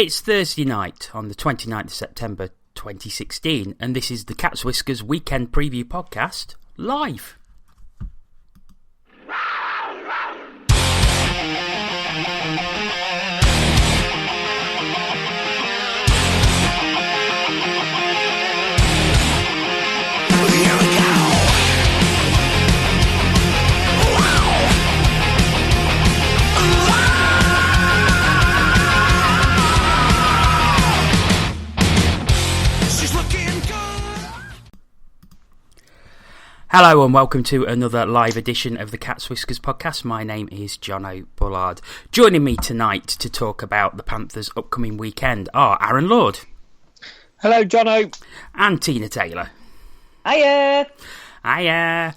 It's Thursday night on the 29th of September 2016, and this is the Cat's Whiskers Weekend Preview Podcast, live. Hello and welcome to another live edition of the Cat's Whiskers podcast. My name is Jono Bullard. Joining me tonight to talk about the Panthers' upcoming weekend are Aaron Lord. Hello, Jono. And Tina Taylor. Hiya. Hiya.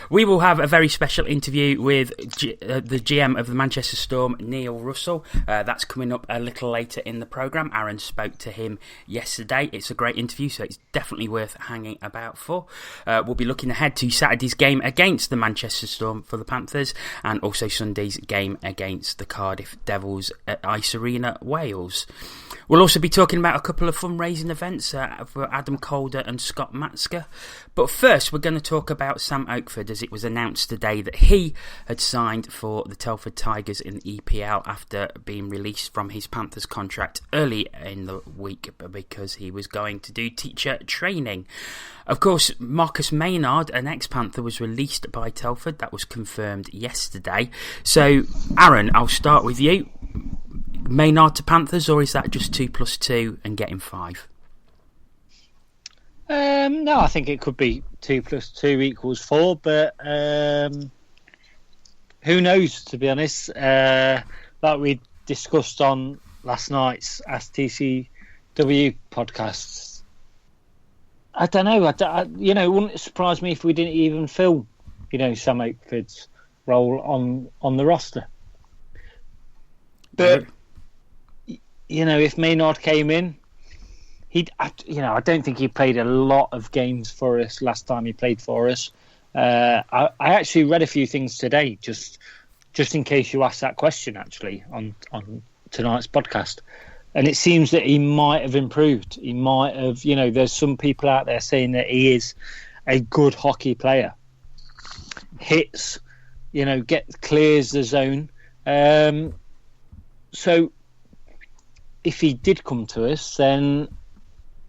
We will have a very special interview with the GM of the Manchester Storm, Neil Russell. That's coming up a little later in the programme. Aaron spoke to him yesterday. It's a great interview, so it's definitely worth hanging about for. We'll be looking ahead to Saturday's game against the Manchester Storm for the Panthers, and also Sunday's game against the Cardiff Devils at Ice Arena, Wales. We'll also be talking about a couple of fundraising events for Adam Calder and Scott Matzka. But first, we're going to talk about Sam Oakford, as it was announced today that he had signed for the Telford Tigers in the EPL after being released from his Panthers contract early in the week because he was going to do teacher training. Of course, Marcus Maynard, an ex-Panther, was released by Telford. That was confirmed yesterday. So, Aaron, I'll start with you. Maynard to Panthers, or is that just 2 + 2 and getting 5? No, I think it could be 2 + 2 = 4, but who knows, to be honest. Like we discussed on last night's Ask TCW podcast, I don't know. It wouldn't surprise me if we didn't even fill, Sam Oakford's role on the roster. But if Maynard came in, I don't think he played a lot of games for us last time he played for us. I actually read a few things today, just in case you asked that question, actually, on tonight's podcast. And it seems that he might have improved. He might have, there's some people out there saying that he is a good hockey player. Hits, clears the zone. So if he did come to us, then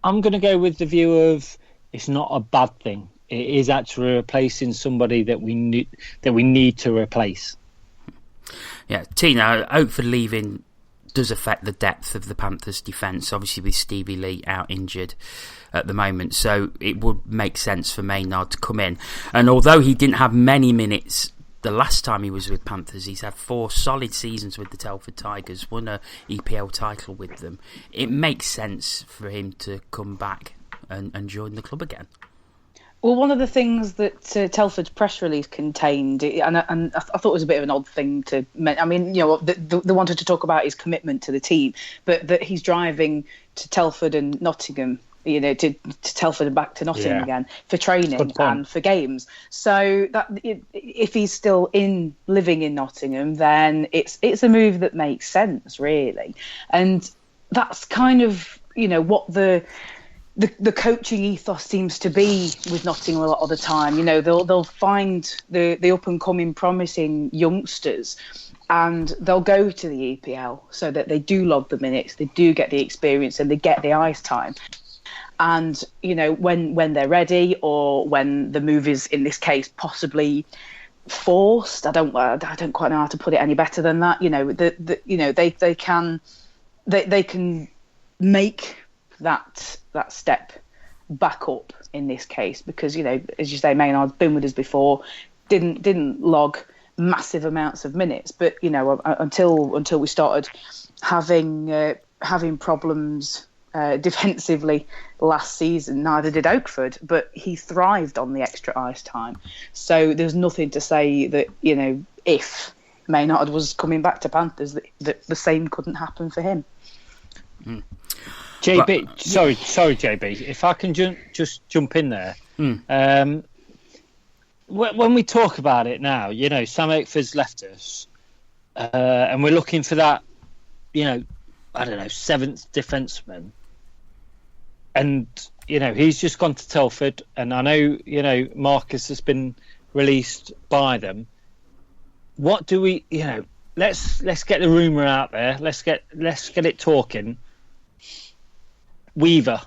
I'm going to go with the view of it's not a bad thing. It is actually replacing somebody that we need to replace. Yeah, Tina, Oakford leaving does affect the depth of the Panthers' defence, obviously with Stevie Lee out injured at the moment, so it would make sense for Maynard to come in. And although he didn't have many minutes the last time he was with Panthers, he's had 4 solid seasons with the Telford Tigers, won a EPL title with them. It makes sense for him to come back and join the club again. Well, one of the things that Telford's press release contained, and I thought it was a bit of an odd thing to mention. I mean, they wanted to talk about his commitment to the team, but that he's driving to Telford and Nottingham, to Telford and back to Nottingham again for training and for games. So that if he's still living in Nottingham, then it's a move that makes sense, really. And that's kind of what the coaching ethos seems to be with Nottingham a lot of the time. They'll find the up and coming promising youngsters, and they'll go to the EPL so that they do log the minutes, they do get the experience, and they get the ice time. And when they're ready, or when the move is, in this case, possibly forced, I don't quite know how to put it any better than that. They can make that step back up in this case, because as you say, Maynard's been with us before, didn't log massive amounts of minutes, but until we started having problems defensively last season, neither did Oakford, but he thrived on the extra ice time. So there's nothing to say that if Maynard was coming back to Panthers, that the same couldn't happen for him. JB, sorry, JB, if I can just jump in there. When we talk about it now, Sam Oakford's left us, and we're looking for that, I don't know, 7th defenseman. And, he's just gone to Telford. And I know, Marcus has been released by them. What do we, let's get the rumour out there. Let's get it talking. Weaver.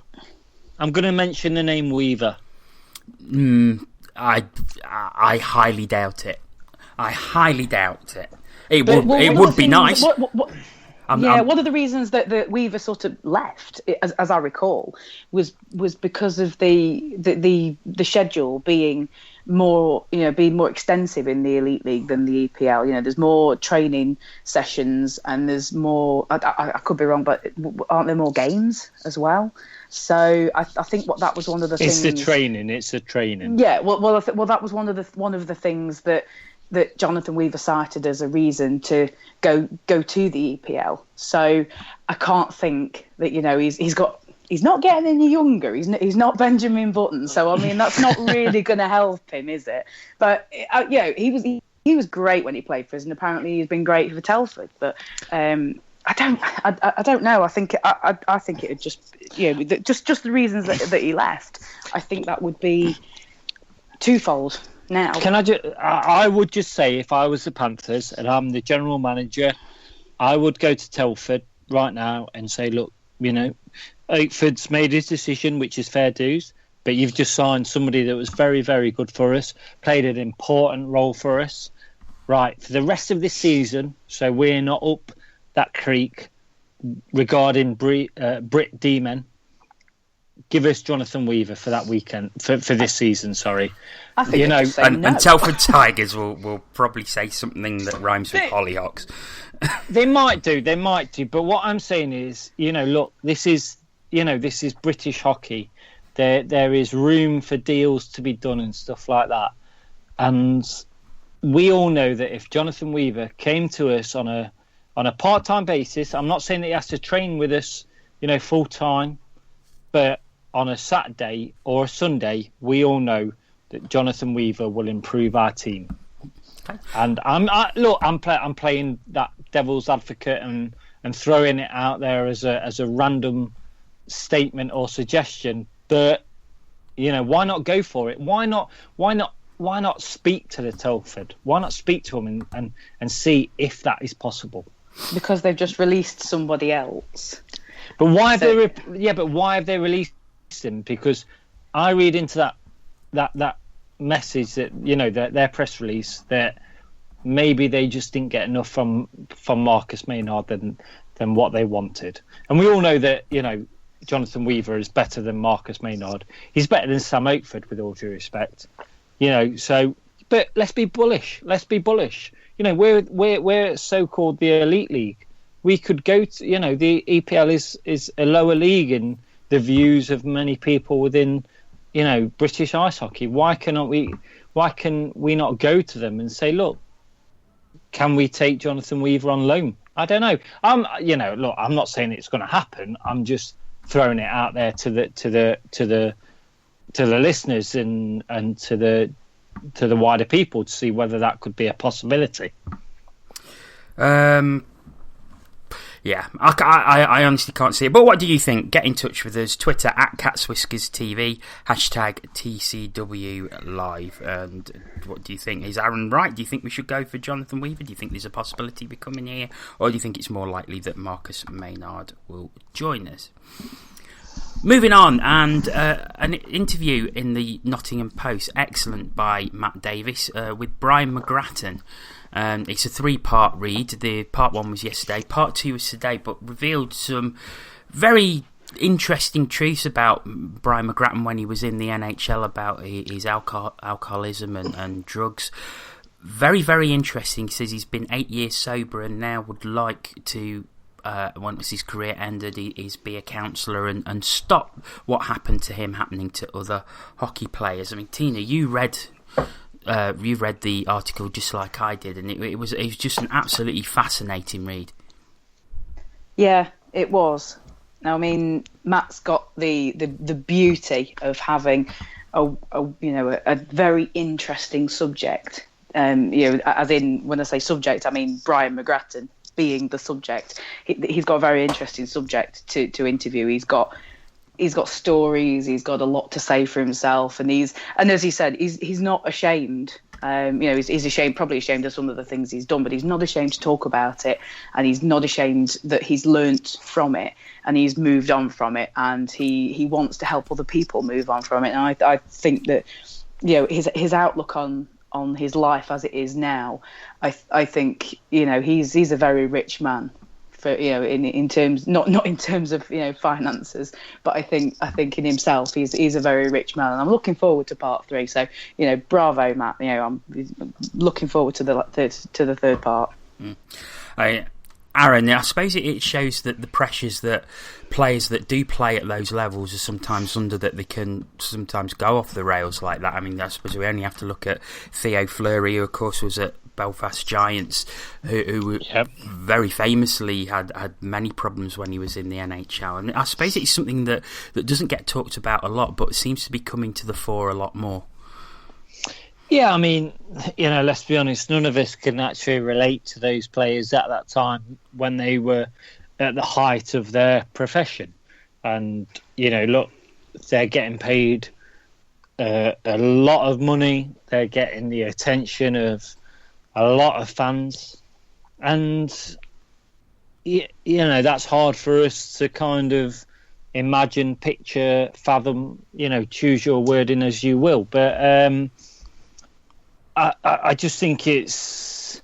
I'm going to mention the name Weaver. I highly doubt it. I highly doubt it. It would be nice. One of the reasons that Weaver sort of left, as I recall, was because of the schedule being more extensive in the Elite League than the EPL. There's more training sessions and there's more. I could be wrong, but aren't there more games as well? So I think that was one of the things. It's the training. Yeah. Well, that was one of the things that Jonathan Weaver cited as a reason to go to the EPL. So I can't think that he's not getting any younger. He's not Benjamin Button. So I mean that's not really going to help him, is it? But he was great when he played for us, and apparently he's been great for Telford. But I don't know. I think it would just just the reasons that he left. I think that would be twofold. Now, I would just say, if I was the Panthers and I'm the general manager, I would go to Telford right now and say, look, Oakford's made his decision, which is fair dues, but you've just signed somebody that was very, very good for us, played an important role for us, right, for the rest of this season, so we're not up that creek regarding Brit D-men. Give us Jonathan Weaver for that weekend, for this season, sorry. I think and Telford Tigers will probably say something that rhymes with Hollyhocks. They might do, but what I'm saying is, look, this is British hockey. There is room for deals to be done and stuff like that. And we all know that if Jonathan Weaver came to us on a part-time basis, I'm not saying that he has to train with us, full-time, but on a Saturday or a Sunday, we all know that Jonathan Weaver will improve our team. Okay. And I'm playing that devil's advocate and throwing it out there as a random statement or suggestion. But why not go for it? Why not speak to the Telford? Why not speak to them and see if that is possible? Because they've just released somebody else. But why have they released him? Because I read into that message that their press release that maybe they just didn't get enough from Marcus Maynard than what they wanted. And we all know that Jonathan Weaver is better than Marcus Maynard. He's better than Sam Oakford, with all due respect. So but let's be bullish. We're so-called the Elite League. We could go to, the EPL is a lower league in the views of many people within, British ice hockey. Why can we not go to them and say, look, can we take Jonathan Weaver on loan? I don't know. I'm not saying it's going to happen. I'm just throwing it out there to the listeners and to the wider people to see whether that could be a possibility. Yeah, I honestly can't see it. But what do you think? Get in touch with us. Twitter @CatsWhiskersTV, #TCW Live. And what do you think? Is Aaron right? Do you think we should go for Jonathan Weaver? Do you think there's a possibility of him coming here? Or do you think it's more likely that Marcus Maynard will join us? Moving on, and an interview in the Nottingham Post, excellent, by Matt Davis with Brian McGrattan. It's a 3-part read. The part 1 was yesterday, part 2 was today, but revealed some very interesting truths about Brian McGrattan when he was in the NHL, about his alcoholism and drugs. Very, very interesting. He says he's been 8 years sober and now would like to, once his career ended, is be a counsellor and stop what happened to him happening to other hockey players. I mean, Tina, you read the article just like I did, and it was just an absolutely fascinating read. Yeah, it was. Now, I mean, Matt's got the beauty of having a very interesting subject. As in, when I say subject, I mean Brian McGrattan. being the subject. He's got a very interesting subject to interview. He's got stories. He's got a lot to say for himself, and as he said, he's not ashamed. He's probably ashamed of some of the things he's done, but he's not ashamed to talk about it, and he's not ashamed that he's learnt from it and he's moved on from it, and he wants to help other people move on from it. And I think that his outlook on his life as it is now, I think he's a very rich man. For, in terms not in terms of finances, but I think in himself he's a very rich man, and I'm looking forward to part 3. So bravo, Matt. I'm looking forward to the third part. Aaron, I suppose it shows that the pressures that players that do play at those levels are sometimes under, that they can sometimes go off the rails like that. I mean, I suppose we only have to look at Theo Fleury, who of course was at Belfast Giants, who very famously had many problems when he was in the NHL. And I suppose it's something that doesn't get talked about a lot, but seems to be coming to the fore a lot more. Yeah, I mean, let's be honest, none of us can actually relate to those players at that time when they were at the height of their profession. And, look, they're getting paid a lot of money. They're getting the attention of a lot of fans. And, that's hard for us to kind of imagine, picture, fathom, choose your wording as you will. But I just think it's,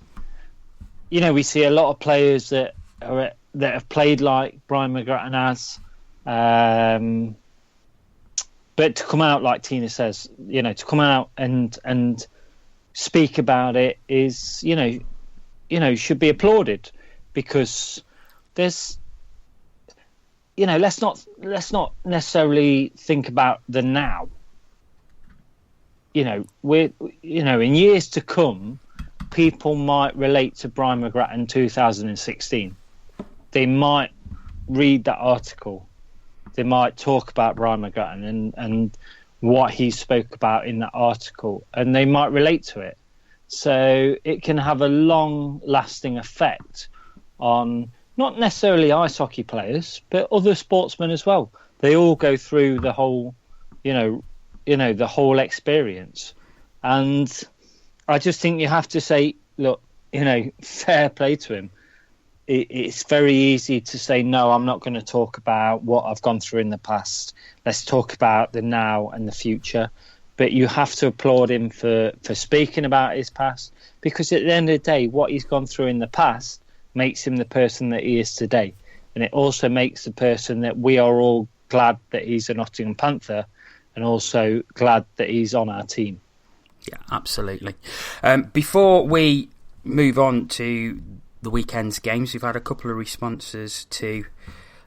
we see a lot of players that have played like Brian McGrattan has, but to come out, like Tina says, to come out and speak about it is, should be applauded, because there's, let's not necessarily think about the now. We're, in years to come, people might relate to Brian McGrattan 2016. They might read that article. They might talk about Brian McGrattan and what he spoke about in that article, and they might relate to it. So it can have a long-lasting effect on not necessarily ice hockey players, but other sportsmen as well. They all go through the whole, the whole experience. And I just think you have to say, look, fair play to him. It's very easy to say, no, I'm not going to talk about what I've gone through in the past. Let's talk about the now and the future. But you have to applaud him for speaking about his past, because at the end of the day, what he's gone through in the past makes him the person that he is today. And it also makes the person that we are all glad that he's a Nottingham Panther, and also glad that he's on our team. Yeah, absolutely. Before we move on to the weekend's games, we've had a couple of responses to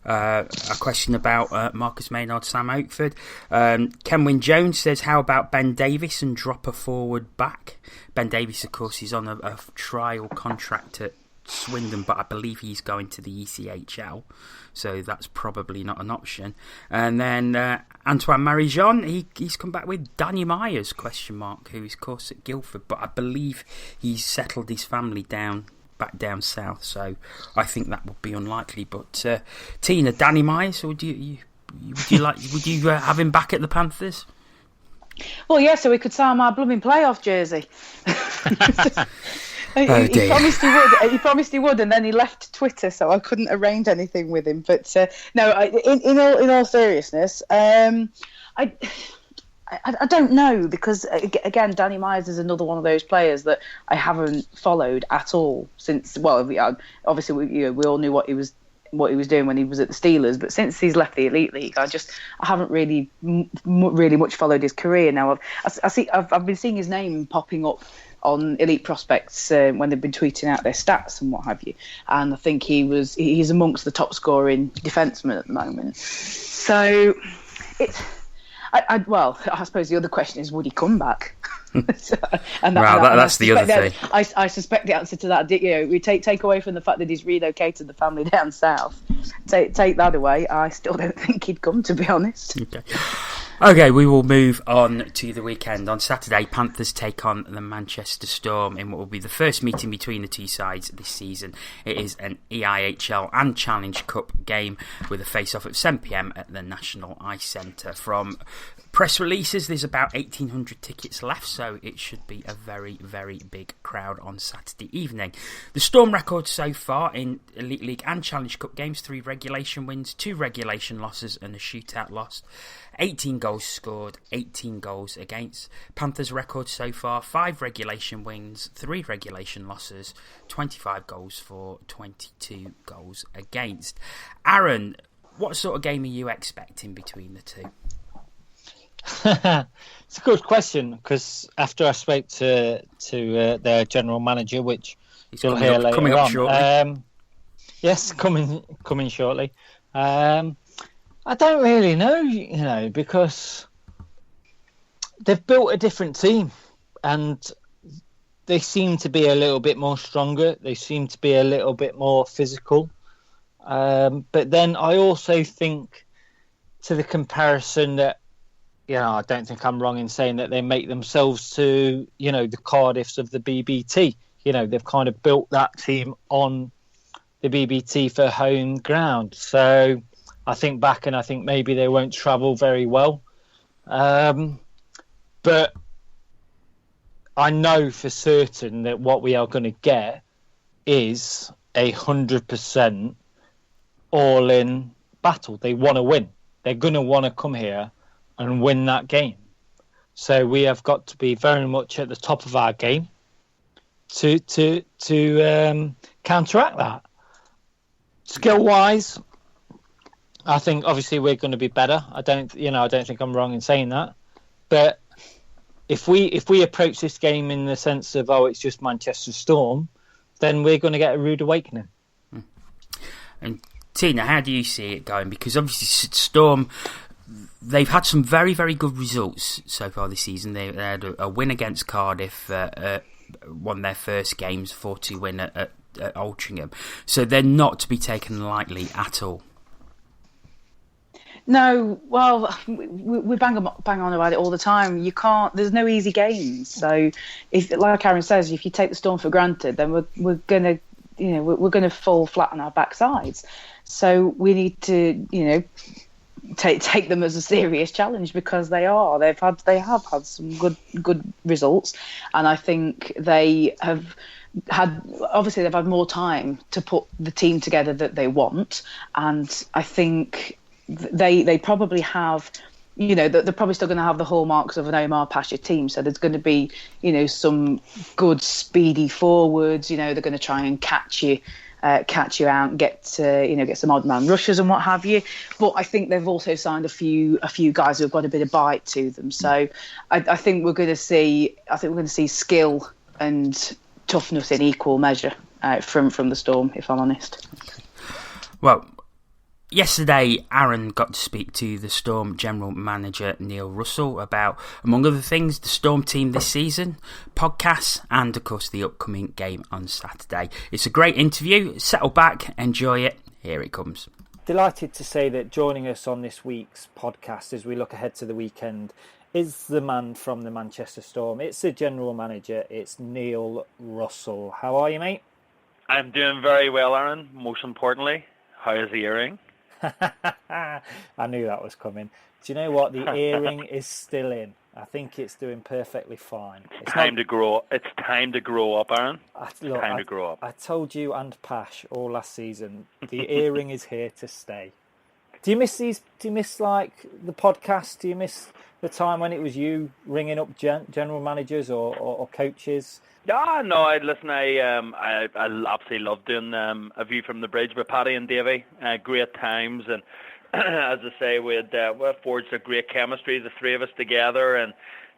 a question about Marcus Maynard, Sam Oakford. Kenwyn Jones says, how about Ben Davies and drop a forward back? Ben Davies, of course, is on a trial contract at Swindon, but I believe he's going to the ECHL, so that's probably not an option. And then Antoine Marie-Jean, he's come back with Danny Myers, ? Who is, of course, at Guildford, but I believe he's settled his family back down south, so I think that would be unlikely. But Tina, Danny Myers, would you have him back at the Panthers? Well, yeah, so we could sign my blooming playoff jersey. He promised he would, and then he left Twitter, so I couldn't arrange anything with him. But no, in all seriousness, I don't know, because again, Danny Myers is another one of those players that I haven't followed at all since. Well, obviously we all knew what he was doing when he was at the Steelers, but since he's left the Elite League, I haven't really much followed his career. Now I've been seeing his name popping up on Elite Prospects when they've been tweeting out their stats and what have you, and I think he's amongst the top scoring defensemen at the moment. So I suppose the other question is, would he come back? That's the other thing. I suspect the answer to that, we take away from the fact that he's relocated the family down south. Take that away, I still don't think he'd come, to be honest. Okay. Okay, we will move on to the weekend. On Saturday, Panthers take on the Manchester Storm in what will be the first meeting between the two sides this season. It is an EIHL and Challenge Cup game with a face-off at 7 p.m. at the National Ice Centre. From press releases, there's about 1,800 tickets left, so it should be a very, very big crowd on Saturday evening. The Storm record so far in Elite League and Challenge Cup games: 3 regulation wins, 2 regulation losses and a shootout loss. 18 goals scored, 18 goals against. Panthers' record so far: 5 regulation wins, 3 regulation losses, 25 goals for, 22 goals against. Aaron, what sort of game are you expecting between the two? It's a good question, because after I spoke to their general manager, which you'll hear later on, shortly. Yes, coming shortly. I don't really know, because they've built a different team and they seem to be a little bit more stronger. They seem to be a little bit more physical. But then I also think, to the comparison, that, I don't think I'm wrong in saying that they make themselves to, the Cardiffs of the BBT. They've kind of built that team on the BBT for home ground. So I think back and I think maybe they won't travel very well. But I know for certain that what we are going to get is 100% all-in battle. They want to win. They're going to want to come here and win that game. So we have got to be very much at the top of our game to counteract that. Skill-wise, I think obviously we're going to be better. I don't think I'm wrong in saying that. But if we approach this game in the sense of, it's just Manchester Storm, then we're going to get a rude awakening. And Tina, how do you see it going? Because obviously Storm, they've had some very, very good results so far this season. They had a win against Cardiff, won their first games, 4-2 win at Altrincham. So they're not to be taken lightly at all. No, well, we bang on about it all the time. You can't. There's no easy games. So, if, like Aaron says, if you take the Storm for granted, then we're gonna, we're gonna fall flat on our backsides. So we need to, take them as a serious challenge, because they are. They have had some good results, and I think they have had. Obviously, they've had more time to put the team together that they want, and I think they probably have, they're probably still going to have the hallmarks of an Omar Pasha team. So there's going to be, some good speedy forwards. They're going to try and catch you out and get some odd man rushes and what have you. But I think they've also signed a few guys who've got a bit of bite to them. So I think we're going to see skill and toughness in equal measure from the Storm, if I'm honest. Well, yesterday, Aaron got to speak to the Storm General Manager, Neil Russell, about, among other things, the Storm team this season, podcasts, and, of course, the upcoming game on Saturday. It's a great interview. Settle back, enjoy it. Here it comes. Delighted to say that joining us on this week's podcast as we look ahead to the weekend is the man from the Manchester Storm. It's the General Manager. It's Neil Russell. How are you, mate? I'm doing very well, Aaron. Most importantly, how is the earring? I knew that was coming. Do you know what? The earring is still in. I think it's doing perfectly fine. It's time to grow up, Aaron. Time to grow up. I told you and Pash all last season, the earring is here to stay. Do you miss these? Do you miss like the podcast? Do you miss the time when it was you ringing up general managers or coaches? Yeah, no, I absolutely love doing A View from the Bridge with Paddy and Davey. Great times, and as I say, we forged a great chemistry, the three of us together, and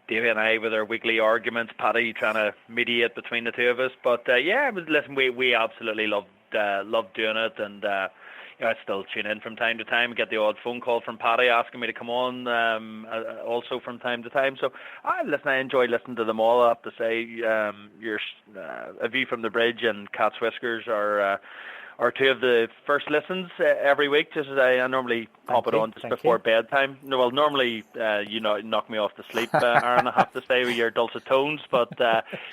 Davey and I with our weekly arguments, Paddy trying to mediate between the two of us. But we absolutely loved doing it, and I still tune in from time to time, get the odd phone call from Paddy asking me to come on also from time to time. So I enjoy listening to them all. I have to say, A View from the Bridge and Cat's Whiskers are or two of the first listens every week. Just as I normally pop it on just before bedtime. No, well, normally you knock me off to sleep, Aaron. I have to say with your dulcet tones, but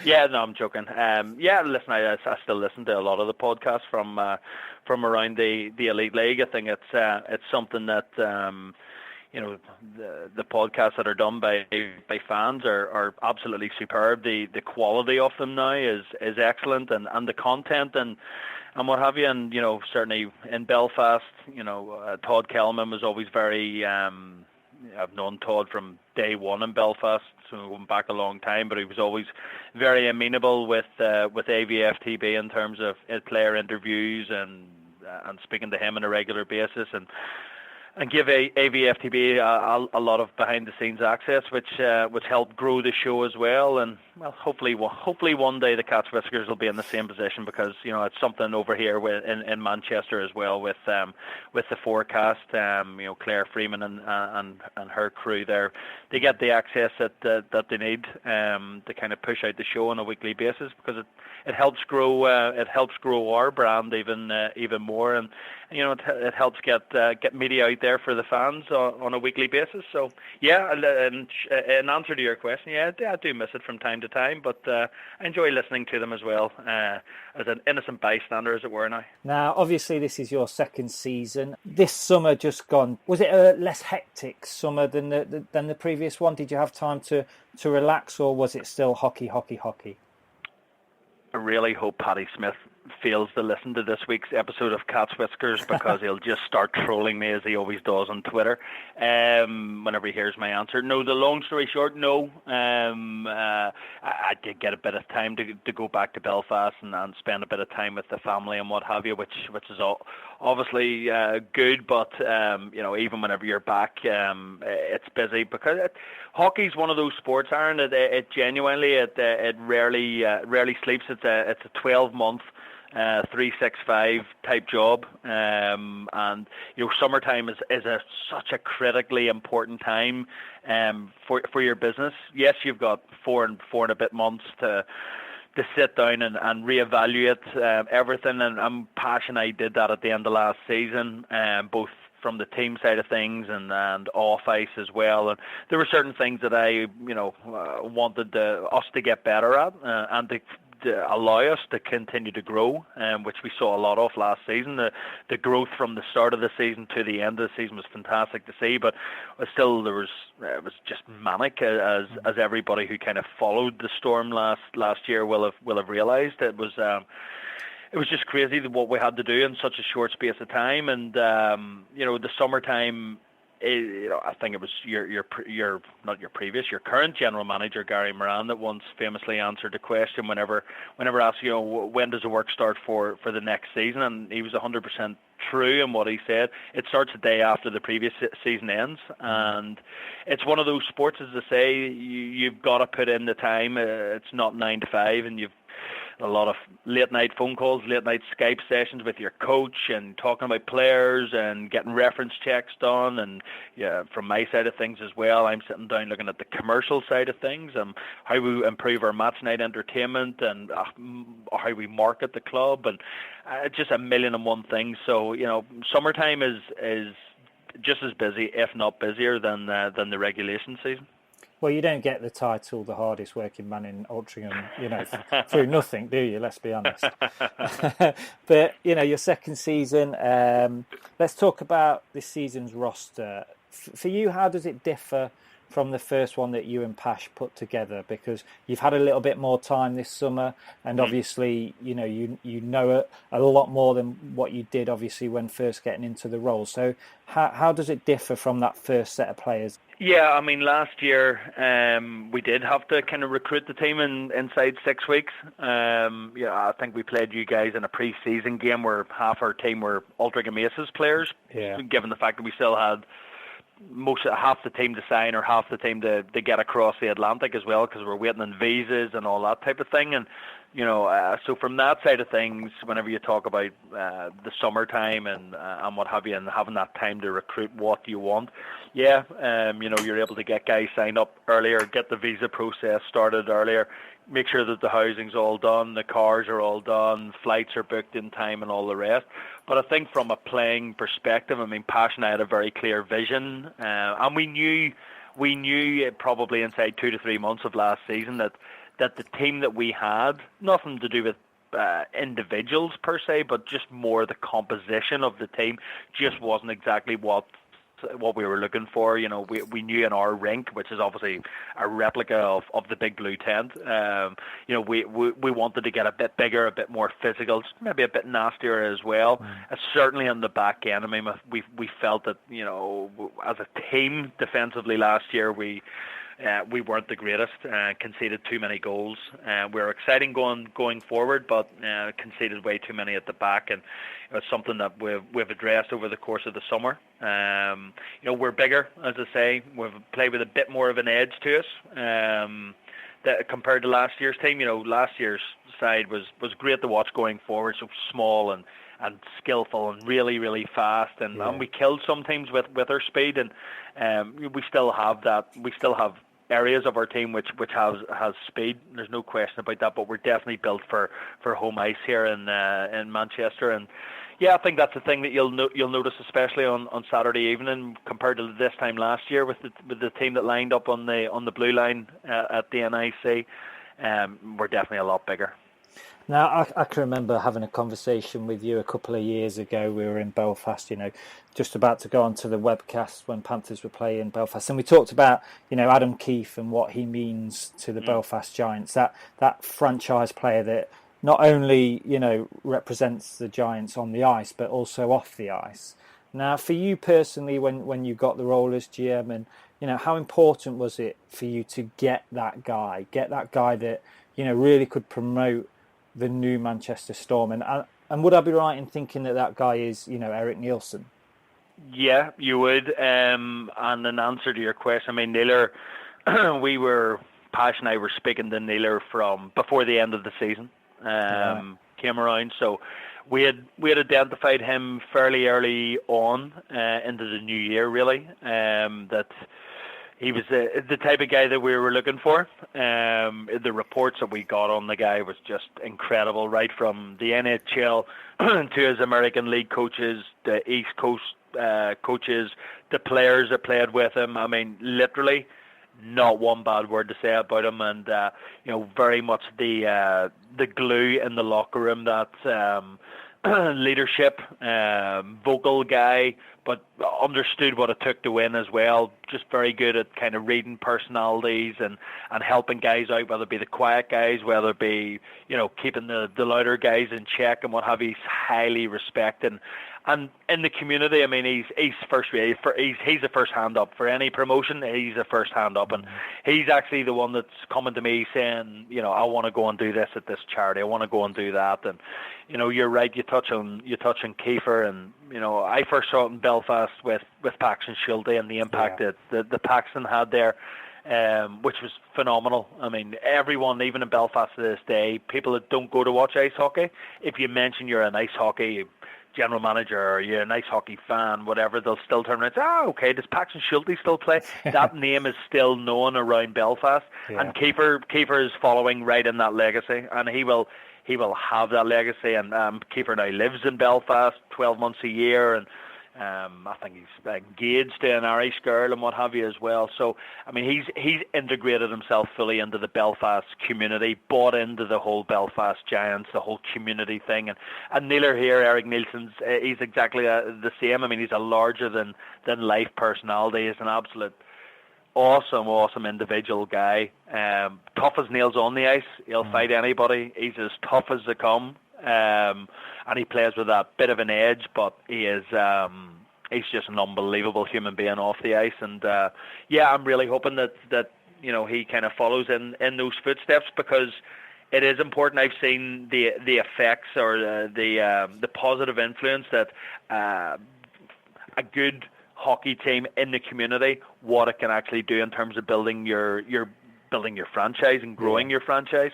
yeah, no, I'm joking. Listen, I still listen to a lot of the podcasts from around the Elite League. I think it's something that the podcasts that are done by fans are absolutely superb. The quality of them now is excellent, and the content and what have you. And certainly in Belfast, Todd Kelman was always very. I've known Todd from day one in Belfast, so going back a long time, but he was always very amenable with AVFTB in terms of player interviews and speaking to him on a regular basis, and give AVFTB a lot of behind-the-scenes access, which helped grow the show as well. And well, hopefully one day the Cat's Whiskers will be in the same position, because it's something over here in Manchester as well with the forecast. Claire Freeman and her crew there, they get the access that they need to kind of push out the show on a weekly basis, because it helps grow our brand even more, and it helps get media out there for the fans on a weekly basis. So yeah, and in answer to your question, yeah, I do miss it from time to time, but I enjoy listening to them as well, as an innocent bystander, as it were. Now, obviously, this is your second season. This summer just gone, was it a less hectic summer than the previous one? Did you have time to relax, or was it still hockey? I really hope Paddy Smith fails to listen to this week's episode of Cat's Whiskers, because he'll just start trolling me as he always does on Twitter whenever he hears my answer. No, the long story short, no. I did get a bit of time to go back to Belfast and spend a bit of time with the family and what have you, which is obviously good, but even whenever you're back, it's busy, because hockey's one of those sports, Aaron. It genuinely it rarely sleeps. It's a 12-month 365 type job, and summertime is such a critically important time for your business. Yes, you've got four and a bit months to sit down and reevaluate everything, and I'm passionate I did that at the end of last season, both from the team side of things and off ice as well. And there were certain things that I wanted us to get better at, and to allow us to continue to grow, which we saw a lot of last season. The growth from the start of the season to the end of the season was fantastic to see, but still it was just manic, as everybody who kind of followed the Storm last year will have realised. It was just crazy what we had to do in such a short space of time, and the summertime. I think it was your current general manager Gary Moran that once famously answered a question whenever asked when does the work start for the next season, and he was 100% true in what he said. It starts the day after the previous season ends, and it's one of those sports, as I say, you've got to put in the time. It's not 9 to 5, and you've a lot of late night phone calls, late night Skype sessions with your coach, and talking about players and getting reference checks done. And from my side of things as well, I'm sitting down looking at the commercial side of things, and how we improve our match night entertainment, and how we market the club, and just a million and one things. So summertime is just as busy, if not busier, than the regulation season. Well, you don't get the title the hardest working man in Altrincham, through nothing, do you? Let's be honest. But, your second season, let's talk about this season's roster. For you, how does it differ from the first one that you and Pash put together? Because you've had a little bit more time this summer, and obviously, you know a lot more than what you did, obviously, when first getting into the role. So how does it differ from that first set of players? Yeah, I mean, last year we did have to kind of recruit the team inside 6 weeks. I think we played you guys in a pre-season game where half our team were Altrincham Aces players, given the fact that we still had half the team to sign, or half the team to get across the Atlantic as well, because we're waiting on visas and all that type of thing. And so from that side of things, whenever you talk about the summertime and what have you, and having that time to recruit what you want, you're able to get guys signed up earlier, get the visa process started earlier, make sure that the housing's all done, the cars are all done, flights are booked in time, and all the rest. But I think from a playing perspective, I mean, Pash and I had a very clear vision, and we knew probably inside 2 to 3 months of last season that the team that we had, nothing to do with individuals per se, but just more the composition of the team just wasn't exactly what we were looking for. You know, we knew in our rink, which is obviously a replica of the Big Blue Tent, you know, we wanted to get a bit bigger, a bit more physical, maybe a bit nastier as well. Certainly on the back end, I mean, we felt that, you know, as a team defensively last year, we weren't the greatest, conceded too many goals. We were exciting going forward, but conceded way too many at the back, and it's something that we've addressed over the course of the summer. You know, we're bigger, as I say. We've played with a bit more of an edge to us that compared to last year's team. You know, last year's side was great to watch going forward, so small and skillful and really, really fast, and we killed some teams with our speed, and we still have that. We still have areas of our team which has speed. There's no question about that, but we're definitely built for home ice here in Manchester. And yeah, I think that's the thing that you'll notice, especially on Saturday evening compared to this time last year with the team that lined up on the blue line at the NIC. We're definitely a lot bigger. Now, I can remember having a conversation with you a couple of years ago. We were in Belfast, you know, just about to go onto the webcast when Panthers were playing Belfast. And we talked about, you know, Adam Keefe and what he means to the Belfast Giants, that franchise player that not only, you know, represents the Giants on the ice, but also off the ice. Now, for you personally, when you got the role as GM, and, you know, how important was it for you to get that guy that, you know, really could promote the new Manchester Storm, and would I be right in thinking that guy is, you know, Eric Nielsen? Yeah, you would. And in answer to your question, I mean, Naylor, Pash and I were speaking to Naylor from before the end of the season came around, so we had identified him fairly early on into the new year, really, that he was the type of guy that we were looking for. The reports that we got on the guy was just incredible, right from the NHL to his American League coaches, the East Coast coaches, the players that played with him. I mean, literally not one bad word to say about him, and you know, very much the glue in the locker room, that leadership, vocal guy, but understood what it took to win as well. Just very good at kind of reading personalities and helping guys out, whether it be the quiet guys, whether it be, you know, keeping the louder guys in check and what have you. He's highly respected. And in the community, I mean, he's first rate. He's a first hand up for any promotion. He's a first hand up, and he's actually the one that's coming to me saying, you know, I want to go and do this at this charity. I want to go and do that. And you know, you're right. You touch on Kiefer, and you know, I first saw it in Belfast with Paxton Schulte and the impact that the Paxton had there. Which was phenomenal. I mean, everyone, even in Belfast to this day, people that don't go to watch ice hockey, if you mention you're an ice hockey general manager or you're an ice hockey fan, whatever, they'll still turn around and say, okay, does Paxton Schulte still play? That name is still known around Belfast, and Kiefer is following right in that legacy, and he will have that legacy. And Kiefer now lives in Belfast 12 months a year, and I think he's engaged to an Irish girl and what have you as well. So, I mean, he's integrated himself fully into the Belfast community, bought into the whole Belfast Giants, the whole community thing. And Naylor here, Eric Nielsen's, he's exactly the same. I mean, he's a larger than life personality. He's an absolute awesome individual guy. Tough as nails on the ice. He'll fight anybody. He's as tough as they come. And he plays with that bit of an edge, but he's just an unbelievable human being off the ice. And I'm really hoping that you know, he kind of follows in those footsteps, because it is important. I've seen the effects or the positive influence that a good hockey team in the community, what it can actually do in terms of building your franchise and growing your franchise.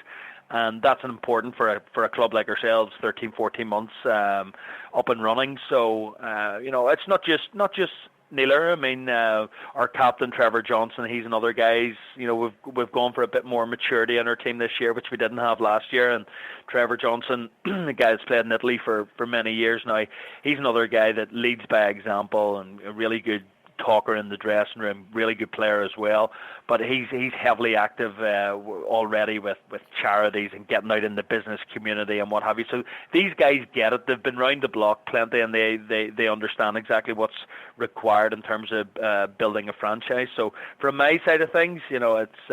And that's important for a club like ourselves, 13, 14 months up and running. So you know, it's not just Neeler. I mean, our captain Trevor Johnson, he's another guy. We've gone for a bit more maturity in our team this year, which we didn't have last year. And Trevor Johnson, the guy that's played in Italy for many years now, he's another guy that leads by example and a really good talker in the dressing room, really good player as well. But he's heavily active already with charities and getting out in the business community and what have you. So these guys get it. They've been round the block plenty, and they understand exactly what's required in terms of building a franchise. So from my side of things, it's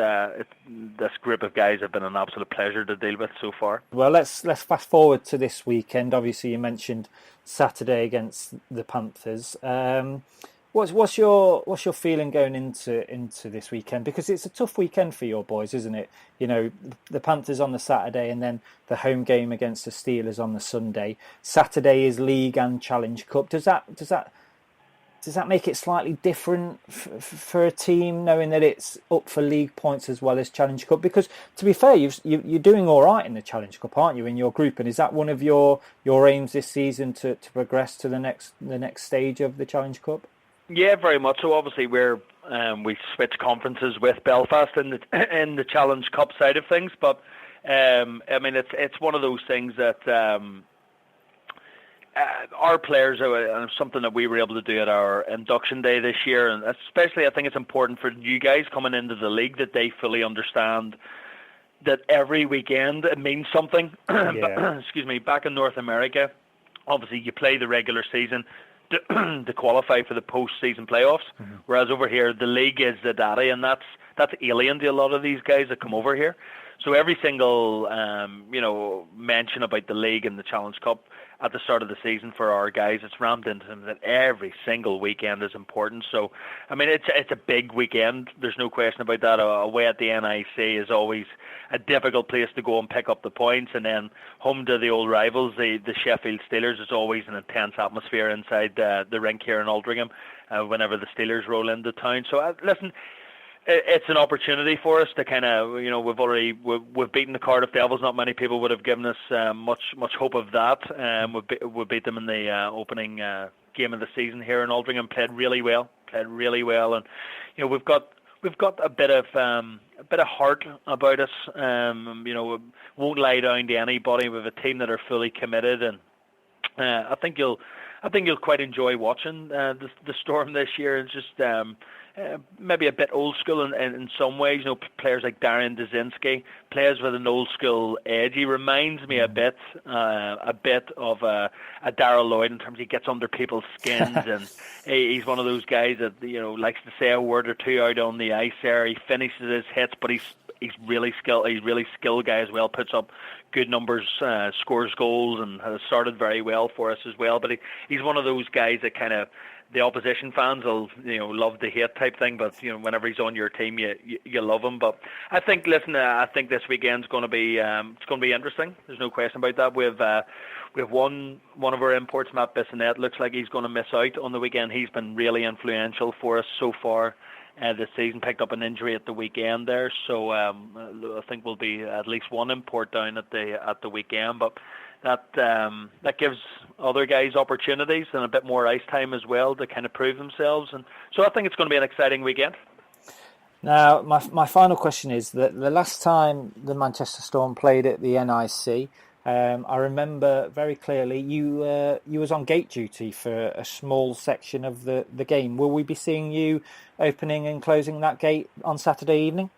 this group of guys have been an absolute pleasure to deal with so far. Well, let's fast forward to this weekend. Obviously, you mentioned Saturday against the Panthers. What's your feeling going into this weekend? Because it's a tough weekend for your boys, isn't it? The Panthers on the Saturday, and then the home game against the Steelers on the Sunday. Saturday is League and Challenge Cup. Does that make it slightly different for a team, knowing that it's up for league points as well as Challenge Cup? Because to be fair, you're doing all right in the Challenge Cup, aren't you, in your group? And is that one of your aims this season to progress to the next stage of the Challenge Cup? Yeah, very much so. Obviously, we switch conferences with Belfast in the Challenge Cup side of things, but it's one of those things that our players are something that we were able to do at our induction day this year, and especially I think it's important for you guys coming into the league that they fully understand that every weekend it means something. Yeah. Excuse me. Back in North America, obviously you play the regular season to qualify for the post-season playoffs, whereas over here the league is the daddy, and that's alien to a lot of these guys that come over here. So every single mention about the league and the Challenge Cup at the start of the season for our guys, it's rammed into them that every single weekend is important. So it's a big weekend. There's no question about that. Away at the NIC is always a difficult place to go and pick up the points, and then home to the old rivals, the Sheffield Steelers, is always an intense atmosphere inside the rink here in Aldringham whenever the Steelers roll into town. So listen, it's an opportunity for us to kind of, we've beaten the Cardiff Devils. Not many people would have given us much hope of that. We beat them in the opening game of the season here in Aldringham. Played really well, and we've got a bit of heart about us. We won't lie down to anybody. We have a team that are fully committed, and I think you'll quite enjoy watching the Storm this year. It's just maybe a bit old school in some ways. Players like Darian Dzinski plays with an old school edge. He reminds me a bit of a Darryl Lloyd in terms he gets under people's skins, and he's one of those guys that likes to say a word or two out on the ice there. He finishes his hits, but he's really skilled. He's really skilled guy as well. Puts up good numbers, scores goals, and has started very well for us as well. But he's one of those guys that kind of the opposition fans will love to hate type thing, but whenever he's on your team, you love him. But I think this weekend's going to be it's going to be interesting. There's no question about that. We've one of our imports, Matt Bissonnette. Looks like he's going to miss out on the weekend. He's been really influential for us so far this season. Picked up an injury at the weekend there, so I think we'll be at least one import down at the weekend. But that gives other guys opportunities and a bit more ice time as well to kind of prove themselves, and so I think it's going to be an exciting weekend. Now, my final question is that the last time the Manchester Storm played at the NIC, I remember very clearly you was on gate duty for a small section of the game. Will we be seeing you opening and closing that gate on Saturday evening?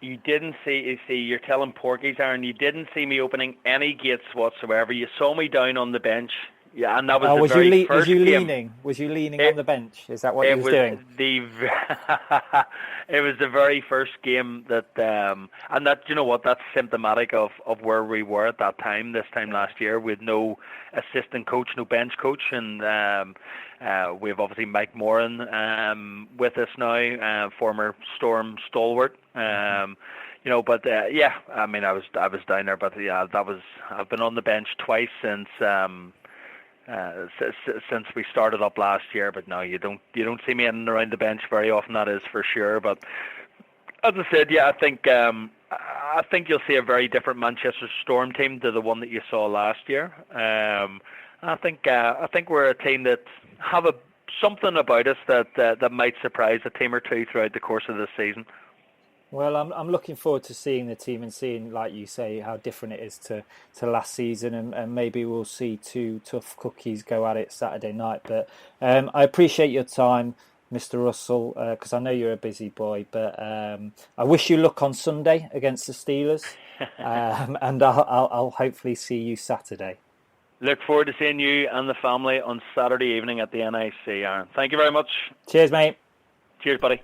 You didn't see, you're telling porkies, Aaron, you didn't see me opening any gates whatsoever. You saw me down on the bench. Yeah, and that was the very first game. Was you leaning on the bench? Is that what you was doing? It was the very first game that, and that, that's symptomatic of where we were at that time, this time last year, with no assistant coach, no bench coach, and we have obviously Mike Moran with us now, former Storm stalwart. But I was down there, but yeah, I've been on the bench twice since we started up last year. But no, you don't see me in and around the bench very often, that is for sure. But as I said, yeah, I think you'll see a very different Manchester Storm team to the one that you saw last year. I think we're a team that have a something about us that might surprise a team or two throughout the course of this season. Well, I'm looking forward to seeing the team and seeing, like you say, how different it is to last season, and maybe we'll see two tough cookies go at it Saturday night. But I appreciate your time, Mr. Russell, because I know you're a busy boy. But I wish you luck on Sunday against the Steelers, and I'll hopefully see you Saturday. Look forward to seeing you and the family on Saturday evening at the NIC, Aaron. Thank you very much. Cheers, mate. Cheers, buddy.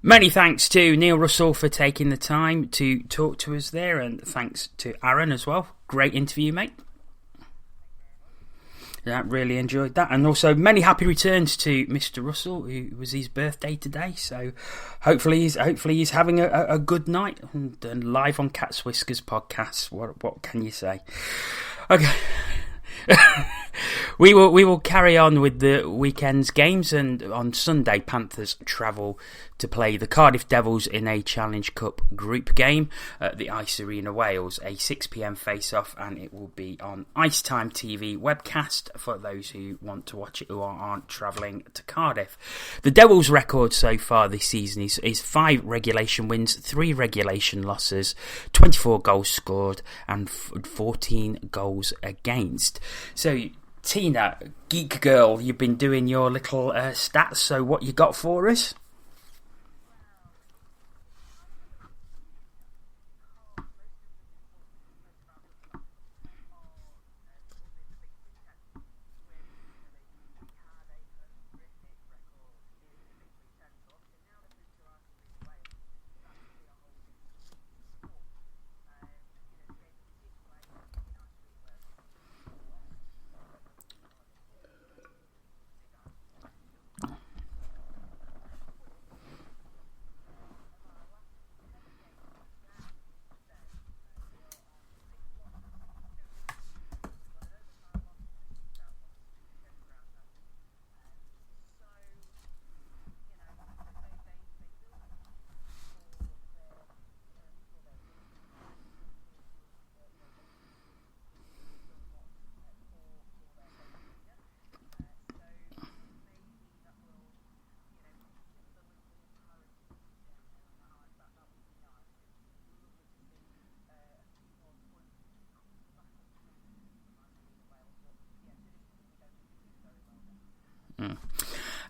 Many thanks to Neil Russell for taking the time to talk to us there, and thanks to Aaron as well. Great interview, mate. Yeah, really enjoyed that. And also many happy returns to Mr. Russell, who was his birthday today. So hopefully he's having a good night, and live on Cat's Whiskers podcast. What can you say? Okay. We will carry on with the weekend's games, and on Sunday Panthers travel to play the Cardiff Devils in a Challenge Cup group game at the Ice Arena Wales, a 6 p.m. face-off, and it will be on Ice Time TV webcast for those who want to watch it who aren't travelling to Cardiff. The Devils' record so far this season is 5 regulation wins, 3 regulation losses, 24 goals scored and 14 goals against. So Tina, geek girl, you've been doing your little stats, so what you got for us?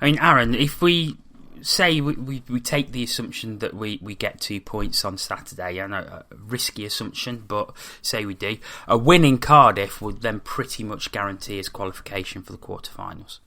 I mean, Aaron, if we say we take the assumption that we get 2 points on Saturday, I know a risky assumption, but say we do, a win in Cardiff would then pretty much guarantee us qualification for the quarterfinals.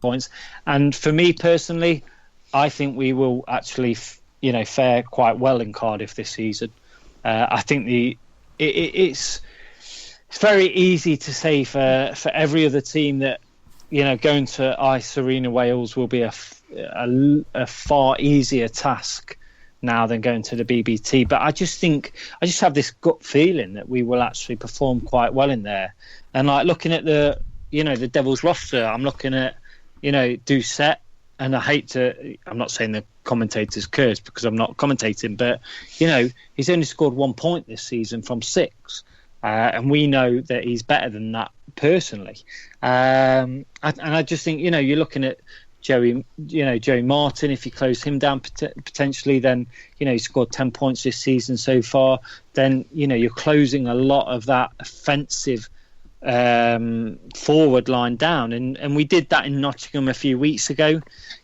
Points, and for me personally, I think we will actually, fare quite well in Cardiff this season. I think it's very easy to say for every other team that going to Ice Arena Wales will be a far easier task now than going to the BBT. But I just have this gut feeling that we will actually perform quite well in there. And like looking at the Devils roster, I'm looking at Doucette, and I'm not saying the commentators curse because I'm not commentating, but he's only scored 1 point this season from 6, and we know that he's better than that personally. And I just think you're looking at Joey Martin. If you close him down potentially, then he scored 10 points this season so far. Then you're closing a lot of that offensive forward line down, and we did that in Nottingham a few weeks ago.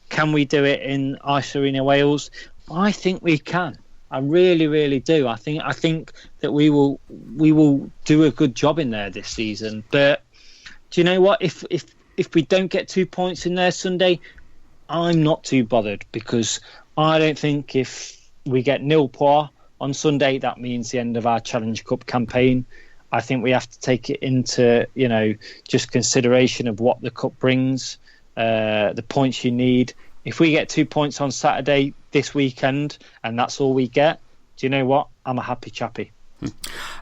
Can we do it in Ice Arena Wales? I think we can. I really, really do. I think that we will do a good job in there this season. But do you know what? If we don't get 2 points in there Sunday, I'm not too bothered, because I don't think if we get 0 points on Sunday, that means the end of our Challenge Cup campaign. I think we have to take it into, just consideration of what the cup brings, the points you need. If we get 2 points on Saturday this weekend and that's all we get, do you know what? I'm a happy chappy.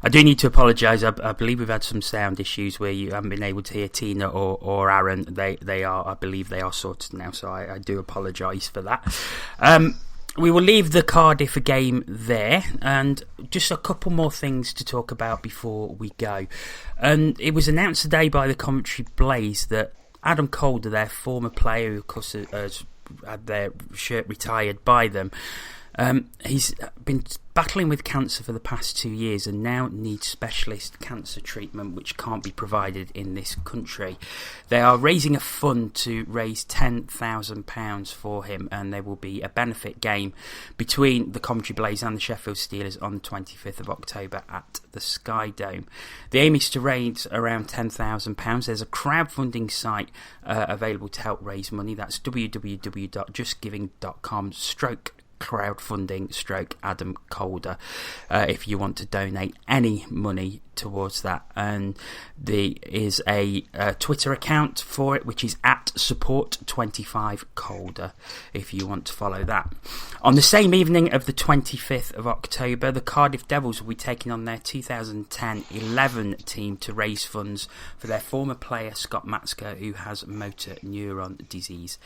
I do need to apologise. I believe we've had some sound issues where you haven't been able to hear Tina or Aaron. They are, I believe they are sorted now, so I do apologise for that. We will leave the Cardiff game there, and just a couple more things to talk about before we go. It was announced today by the Coventry Blaze that Adam Calder, their former player, who of course has had their shirt retired by them, he's been battling with cancer for the past 2 years and now needs specialist cancer treatment, which can't be provided in this country. They are raising a fund to raise £10,000 for him, and there will be a benefit game between the Coventry Blaze and the Sheffield Steelers on the 25th of October at the Sky Dome. The aim is to raise around £10,000. There's a crowdfunding site available to help raise money. That's www.justgiving.com/crowdfunding/Adam Calder if you want to donate any money towards that. And there is a Twitter account for it, which is @support25calder if you want to follow that. On the same evening of the 25th of October, the Cardiff Devils will be taking on their 2010-11 team to raise funds for their former player Scott Matzka, who has motor neuron disease.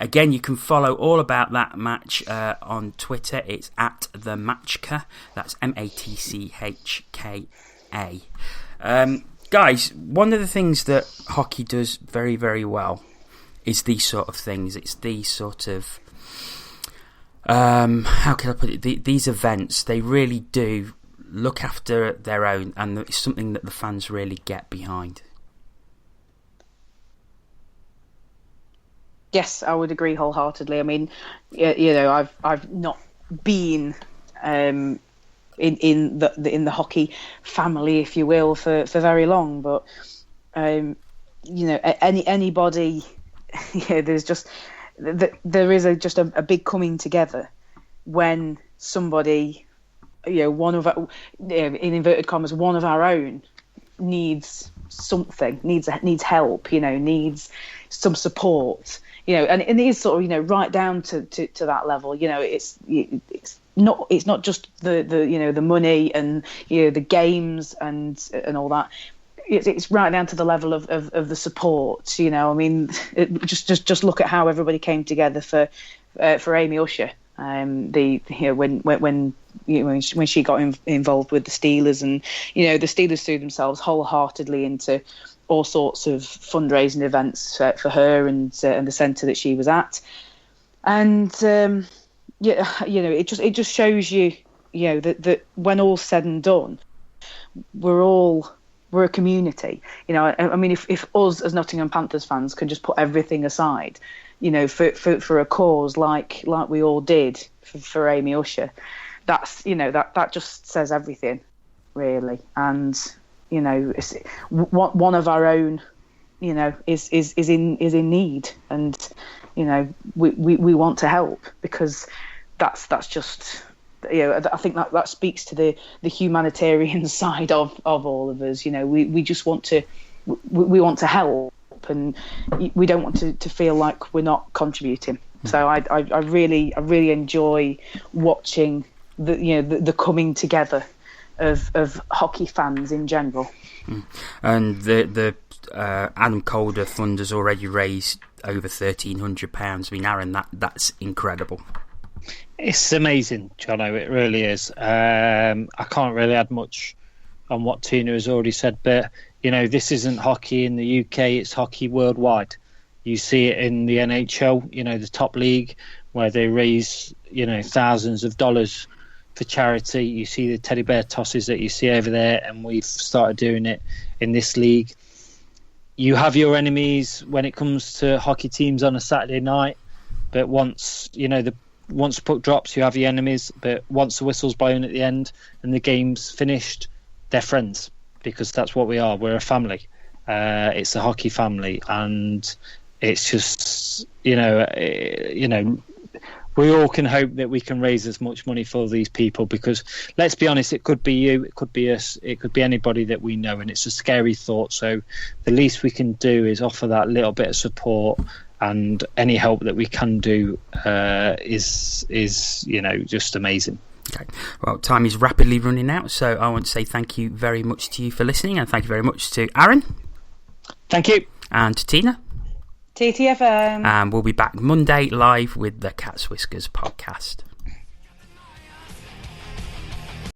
Again, you can follow all about that match on Twitter. It's @thematchka. That's MATCHKA. Guys, one of the things that hockey does very, very well is these sort of things. It's these sort of how can I put it? These events, they really do look after their own, and it's something that the fans really get behind. Yes, I would agree wholeheartedly. I mean, I've not been in the hockey family, if you will, for very long, but anybody, there's just there is just a big coming together when somebody, one of our, in inverted commas, one of our own needs something, needs help, needs some support, and it is sort of, right down to that level. It's not just the money and the games and all that. It's right down to the level of the support. I mean, just look at how everybody came together for Amy Usher. When she got involved with the Steelers, and the Steelers threw themselves wholeheartedly into all sorts of fundraising events for her and the centre that she was at, and it just shows you that when all's said and done, we're a community. I mean, if us as Nottingham Panthers fans can just put everything aside, for a cause like we all did for Amy Usher, that's that just says everything, really. And it's, one of our own, is in need, and we want to help, because that's just. I think that speaks to the humanitarian side of all of us. We just want to help, and we don't want to feel like we're not contributing. So I really enjoy watching the coming together of hockey fans in general. And the Adam Calder Fund has already raised over £1,300. I mean, Aaron, that's incredible. It's amazing, Jono. It really is. I can't really add much on what Tina has already said, but this isn't hockey in the UK; it's hockey worldwide. You see it in the NHL, the top league, where they raise thousands of dollars for charity. You see the teddy bear tosses that you see over there, and we've started doing it in this league. You have your enemies when it comes to hockey teams on a Saturday night, but once the puck drops, you have your enemies, but once the whistle's blown at the end and the game's finished, they're friends, because that's what we are. We're a family. It's a hockey family, and it's just, we all can hope that we can raise as much money for these people, because let's be honest, it could be you, it could be us, it could be anybody that we know, and it's a scary thought. So the least we can do is offer that little bit of support, and any help that we can do is just amazing. Okay. Well, time is rapidly running out, so I want to say thank you very much to you for listening, and thank you very much to Aaron. Thank you. And to Tina. TTFM. And we'll be back Monday live with the Cat's Whiskers podcast.